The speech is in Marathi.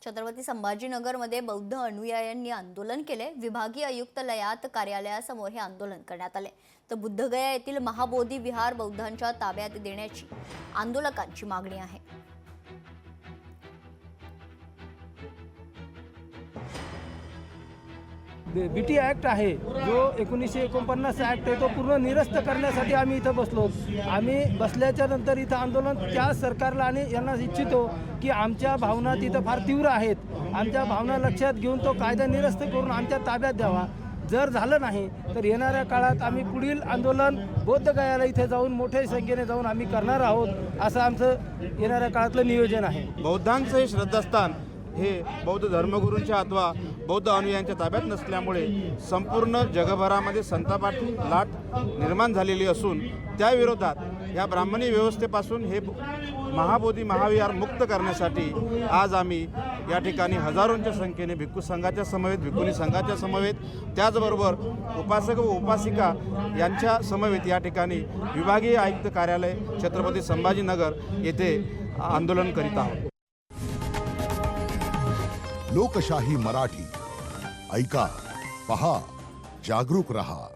छत्रपती संभाजीनगरमध्ये बौद्ध अनुयायांनी आंदोलन केले। विभागीय आयुक्तालयात कार्यालयासमोर हे आंदोलन करण्यात आले। तर बुद्धगया येथील महाबोधी विहार बौद्धांच्या ताब्यात देण्याची आंदोलकांची मागणी आहे। बीटी ॲक्ट आहे जो 1949 ॲक्ट आहे तो पूर्ण निरस्त करण्यासाठी आम्ही इथं बसलो। आम्ही बसल्याच्या नंतर इथं आंदोलन त्या सरकारला आणि यांना इच्छितो की आमच्या भावना तिथं फार तीव्र आहेत, आमच्या भावना लक्षात घेऊन तो कायदा निरस्त करून आमच्या ताब्यात द्यावा। जर झालं नाही तर येणाऱ्या काळात आम्ही पुढील आंदोलन बौद्धगयाला इथे जाऊन मोठ्या संख्येने जाऊन आम्ही करणार आहोत, असं आमचं येणाऱ्या काळातलं नियोजन आहे। बौद्धांचं हे श्रद्धास्थान हे बौद्ध धर्मगुरूंच्या अथवा बौद्ध अनुयायांच्या ताब्यात नसल्यामुळे संपूर्ण जगभरामध्ये संतापाची लाट निर्माण झालेली असून त्या विरोधात या ब्राह्मणी व्यवस्थेपासून हे महाबोधी महाविहार मुक्त करण्यासाठी आज आम्ही या ठिकाणी हजारोंच्या संख्येने भिक्खू संघाच्या समवेत, भिक्खुनी संघाच्या समवेत, त्याचबरोबर उपासक व उपासिका यांच्या समवेत या ठिकाणी विभागीय आयुक्त कार्यालय छत्रपती संभाजीनगर येथे आंदोलन करीत आहोत। लोकशाही मराठी ऐका, पहा, जागरूक रहा।